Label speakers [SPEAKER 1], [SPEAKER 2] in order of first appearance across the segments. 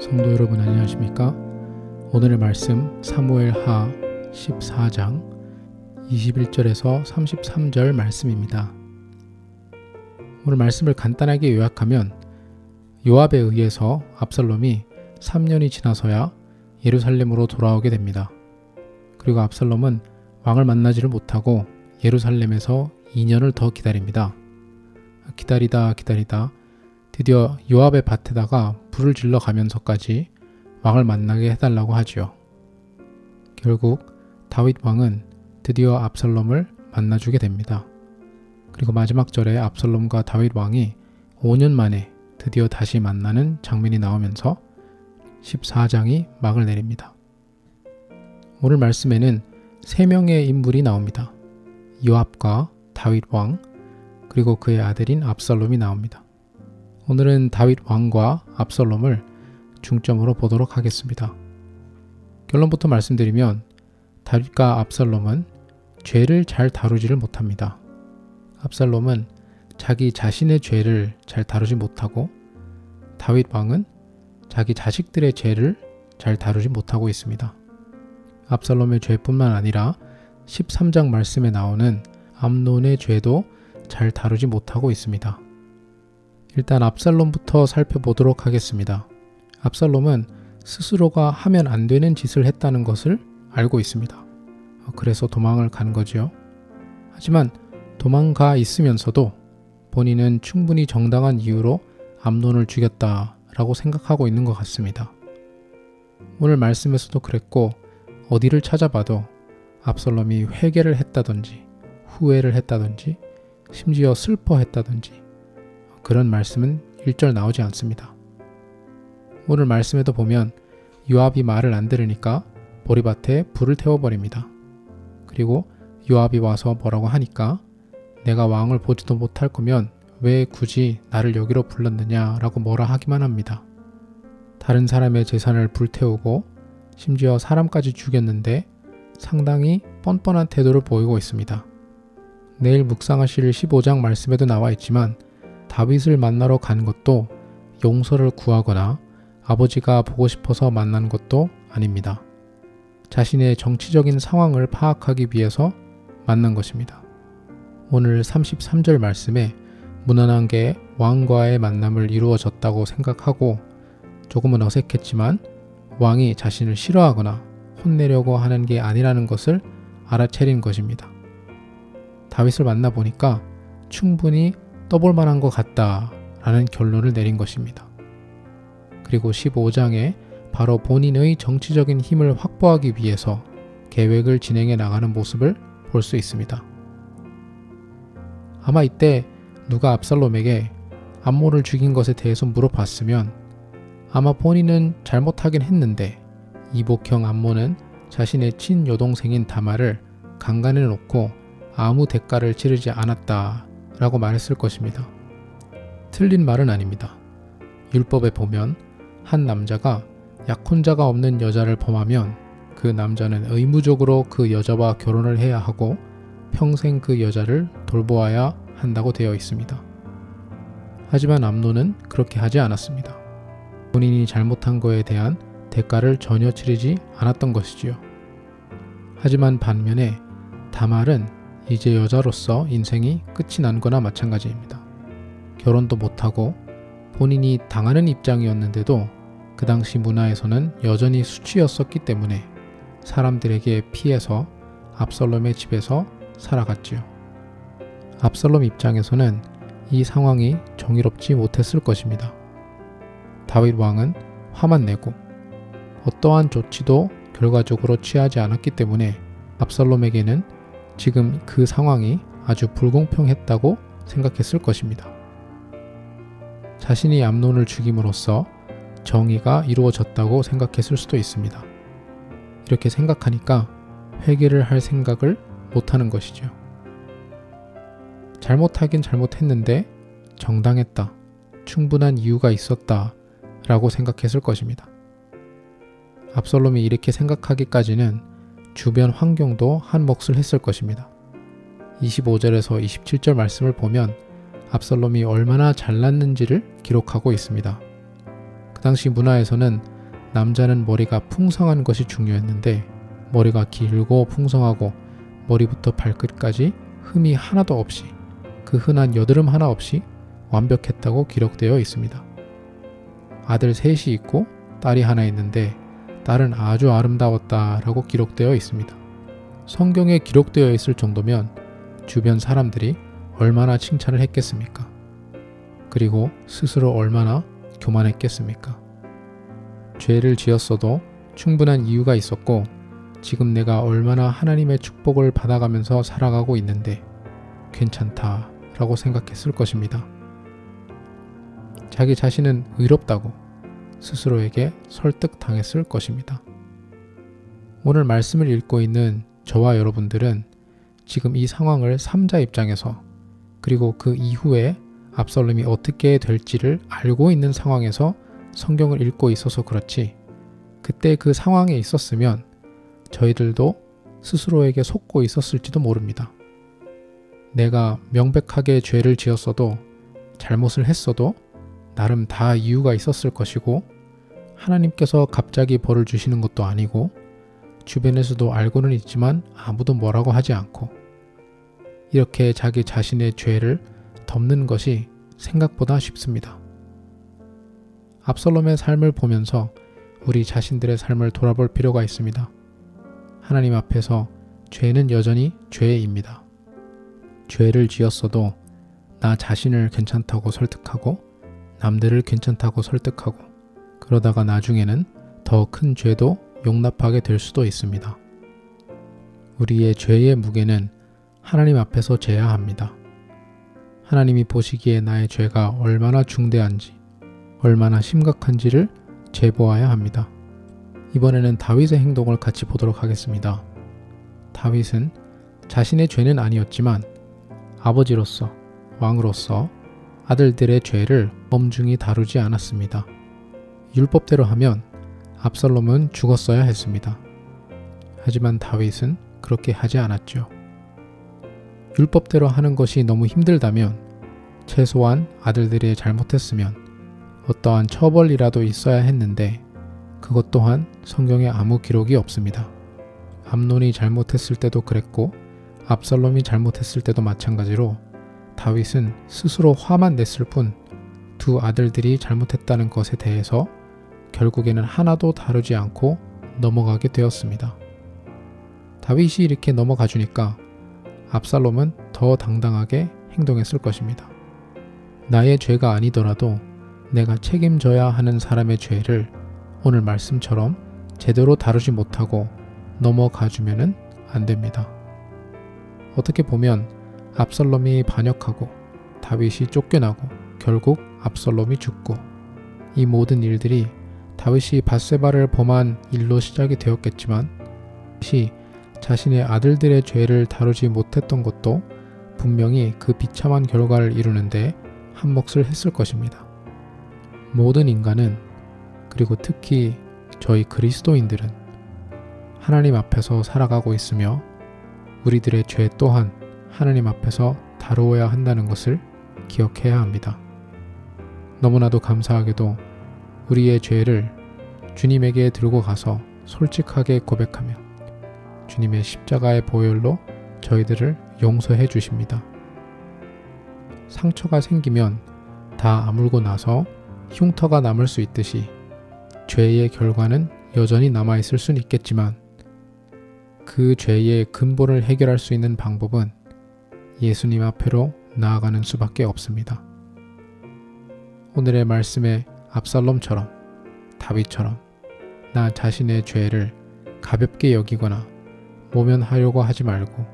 [SPEAKER 1] 성도 여러분 안녕하십니까? 오늘의 말씀 사무엘하 14장 21절에서 33절 말씀입니다. 오늘 말씀을 간단하게 요약하면 요압에 의해서 압살롬이 3년이 지나서야 예루살렘으로 돌아오게 됩니다. 그리고 압살롬은 왕을 만나지를 못하고 예루살렘에서 2년을 더 기다립니다. 기다리다 드디어 요압의 밭에다가 불을 질러 가면서까지 왕을 만나게 해달라고 하지요. 결국 다윗 왕은 드디어 압살롬을 만나주게 됩니다. 그리고 마지막 절에 압살롬과 다윗 왕이 5년 만에 드디어 다시 만나는 장면이 나오면서 14장이 막을 내립니다. 오늘 말씀에는 3명의 인물이 나옵니다. 요압과 다윗 왕, 그리고 그의 아들인 압살롬이 나옵니다. 오늘은 다윗 왕과 압살롬을 중점으로 보도록 하겠습니다. 결론부터 말씀드리면 다윗과 압살롬은 죄를 잘 다루지를 못합니다. 압살롬은 자기 자신의 죄를 잘 다루지 못하고 다윗 왕은 자기 자식들의 죄를 잘 다루지 못하고 있습니다. 압살롬의 죄뿐만 아니라 13장 말씀에 나오는 암논의 죄도 잘 다루지 못하고 있습니다. 일단 압살롬부터 살펴보도록 하겠습니다. 압살롬은 스스로가 하면 안 되는 짓을 했다는 것을 알고 있습니다. 그래서 도망을 간 거지요. 하지만 도망가 있으면서도 본인은 충분히 정당한 이유로 암논을 죽였다라고 생각하고 있는 것 같습니다. 오늘 말씀에서도 그랬고 어디를 찾아봐도 압살롬이 회개를 했다든지 후회를 했다든지 심지어 슬퍼했다든지 그런 말씀은 1절 나오지 않습니다. 오늘 말씀에도 보면 요압이 말을 안 들으니까 보리밭에 불을 태워버립니다. 그리고 요압이 와서 뭐라고 하니까 내가 왕을 보지도 못할 거면 왜 굳이 나를 여기로 불렀느냐라고 뭐라 하기만 합니다. 다른 사람의 재산을 불태우고 심지어 사람까지 죽였는데 상당히 뻔뻔한 태도를 보이고 있습니다. 내일 묵상하실 15장 말씀에도 나와 있지만 다윗을 만나러 간 것도 용서를 구하거나 아버지가 보고 싶어서 만난 것도 아닙니다. 자신의 정치적인 상황을 파악하기 위해서 만난 것입니다. 오늘 33절 말씀에 무난한 게 왕과의 만남을 이루어졌다고 생각하고 조금은 어색했지만 왕이 자신을 싫어하거나 혼내려고 하는 게 아니라는 것을 알아차린 것입니다. 다윗을 만나보니까 충분히 떠볼 만한 것 같다라는 결론을 내린 것입니다. 그리고 15장에 바로 본인의 정치적인 힘을 확보하기 위해서 계획을 진행해 나가는 모습을 볼 수 있습니다. 아마 이때 누가 압살롬에게 암몬을 죽인 것에 대해서 물어봤으면 아마 본인은 잘못하긴 했는데 이복형 암몬은 자신의 친여동생인 다말을 강간해 놓고 아무 대가를 치르지 않았다 라고 말했을 것입니다. 틀린 말은 아닙니다. 율법에 보면 한 남자가 약혼자가 없는 여자를 범하면 그 남자는 의무적으로 그 여자와 결혼을 해야 하고 평생 그 여자를 돌보아야 한다고 되어 있습니다. 하지만 암논은 그렇게 하지 않았습니다. 본인이 잘못한 거에 대한 대가를 전혀 치르지 않았던 것이지요. 하지만 반면에 다말은 이제 여자로서 인생이 끝이 난 거나 마찬가지입니다. 결혼도 못하고 본인이 당하는 입장이었는데도 그 당시 문화에서는 여전히 수치였었기 때문에 사람들에게 피해서 압살롬의 집에서 살아갔지요. 압살롬 입장에서는 이 상황이 정의롭지 못했을 것입니다. 다윗 왕은 화만 내고 어떠한 조치도 결과적으로 취하지 않았기 때문에 압살롬에게는 지금 그 상황이 아주 불공평했다고 생각했을 것입니다. 자신이 암논을 죽임으로써 정의가 이루어졌다고 생각했을 수도 있습니다. 이렇게 생각하니까 회개를 할 생각을 못하는 것이죠. 잘못하긴 잘못했는데 정당했다, 충분한 이유가 있었다 라고 생각했을 것입니다. 압살롬이 이렇게 생각하기까지는 주변 환경도 한 몫을 했을 것입니다. 25절에서 27절 말씀을 보면 압살롬이 얼마나 잘났는지를 기록하고 있습니다. 그 당시 문화에서는 남자는 머리가 풍성한 것이 중요했는데 머리가 길고 풍성하고 머리부터 발끝까지 흠이 하나도 없이 그 흔한 여드름 하나 없이 완벽했다고 기록되어 있습니다. 아들 셋이 있고 딸이 하나 있는데 딸은 아주 아름다웠다라고 기록되어 있습니다. 성경에 기록되어 있을 정도면 주변 사람들이 얼마나 칭찬을 했겠습니까? 그리고 스스로 얼마나 교만했겠습니까? 죄를 지었어도 충분한 이유가 있었고 지금 내가 얼마나 하나님의 축복을 받아가면서 살아가고 있는데 괜찮다라고 생각했을 것입니다. 자기 자신은 의롭다고 스스로에게 설득당했을 것입니다. 오늘 말씀을 읽고 있는 저와 여러분들은 지금 이 상황을 3자 입장에서 그리고 그 이후에 압살롬이 어떻게 될지를 알고 있는 상황에서 성경을 읽고 있어서 그렇지 그때 그 상황에 있었으면 저희들도 스스로에게 속고 있었을지도 모릅니다. 내가 명백하게 죄를 지었어도 잘못을 했어도 나름 다 이유가 있었을 것이고 하나님께서 갑자기 벌을 주시는 것도 아니고 주변에서도 알고는 있지만 아무도 뭐라고 하지 않고 이렇게 자기 자신의 죄를 덮는 것이 생각보다 쉽습니다. 압살롬의 삶을 보면서 우리 자신들의 삶을 돌아볼 필요가 있습니다. 하나님 앞에서 죄는 여전히 죄입니다. 죄를 지었어도 나 자신을 괜찮다고 설득하고 남들을 괜찮다고 설득하고 그러다가 나중에는 더 큰 죄도 용납하게 될 수도 있습니다. 우리의 죄의 무게는 하나님 앞에서 져야 합니다. 하나님이 보시기에 나의 죄가 얼마나 중대한지 얼마나 심각한지를 재보아야 합니다. 이번에는 다윗의 행동을 같이 보도록 하겠습니다. 다윗은 자신의 죄는 아니었지만 아버지로서 왕으로서 아들들의 죄를 엄중히 다루지 않았습니다. 율법대로 하면 압살롬은 죽었어야 했습니다. 하지만 다윗은 그렇게 하지 않았죠. 율법대로 하는 것이 너무 힘들다면 최소한 아들들이 잘못했으면 어떠한 처벌이라도 있어야 했는데 그것 또한 성경에 아무 기록이 없습니다. 암논이 잘못했을 때도 그랬고 압살롬이 잘못했을 때도 마찬가지로 다윗은 스스로 화만 냈을 뿐 두 아들들이 잘못했다는 것에 대해서 결국에는 하나도 다루지 않고 넘어가게 되었습니다. 다윗이 이렇게 넘어가 주니까 압살롬은 더 당당하게 행동했을 것입니다. 나의 죄가 아니더라도 내가 책임져야 하는 사람의 죄를 오늘 말씀처럼 제대로 다루지 못하고 넘어가 주면은 안 됩니다. 어떻게 보면 압살롬이 반역하고 다윗이 쫓겨나고 결국 압살롬이 죽고 이 모든 일들이 다윗이 밧세바를 범한 일로 시작이 되었겠지만 다윗이 자신의 아들들의 죄를 다루지 못했던 것도 분명히 그 비참한 결과를 이루는데 한몫을 했을 것입니다. 모든 인간은 그리고 특히 저희 그리스도인들은 하나님 앞에서 살아가고 있으며 우리들의 죄 또한 하나님 앞에서 다루어야 한다는 것을 기억해야 합니다. 너무나도 감사하게도 우리의 죄를 주님에게 들고 가서 솔직하게 고백하면 주님의 십자가의 보혈로 저희들을 용서해 주십니다. 상처가 생기면 다 아물고 나서 흉터가 남을 수 있듯이 죄의 결과는 여전히 남아있을 수는 있겠지만 그 죄의 근본을 해결할 수 있는 방법은 예수님 앞으로 나아가는 수밖에 없습니다. 오늘의 말씀에 압살롬처럼 다윗처럼 나 자신의 죄를 가볍게 여기거나 모면하려고 하지 말고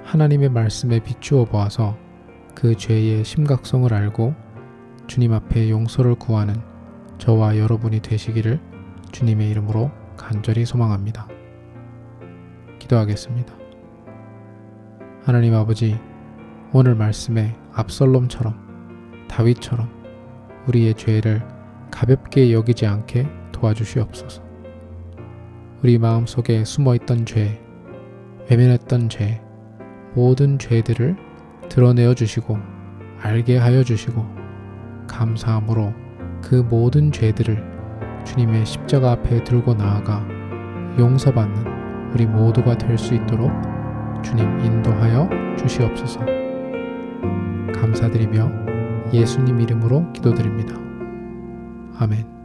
[SPEAKER 1] 하나님의 말씀에 비추어 보아서 그 죄의 심각성을 알고 주님 앞에 용서를 구하는 저와 여러분이 되시기를 주님의 이름으로 간절히 소망합니다. 기도하겠습니다. 하나님 아버지, 오늘 말씀에 압살롬처럼 다윗처럼 우리의 죄를 가볍게 여기지 않게 도와주시옵소서. 우리 마음속에 숨어있던 죄, 외면했던 죄, 모든 죄들을 드러내어 주시고 알게 하여 주시고 감사함으로 그 모든 죄들을 주님의 십자가 앞에 들고 나아가 용서받는 우리 모두가 될 수 있도록 주님 인도하여 주시옵소서. 감사드리며 예수님 이름으로 기도드립니다. 아멘.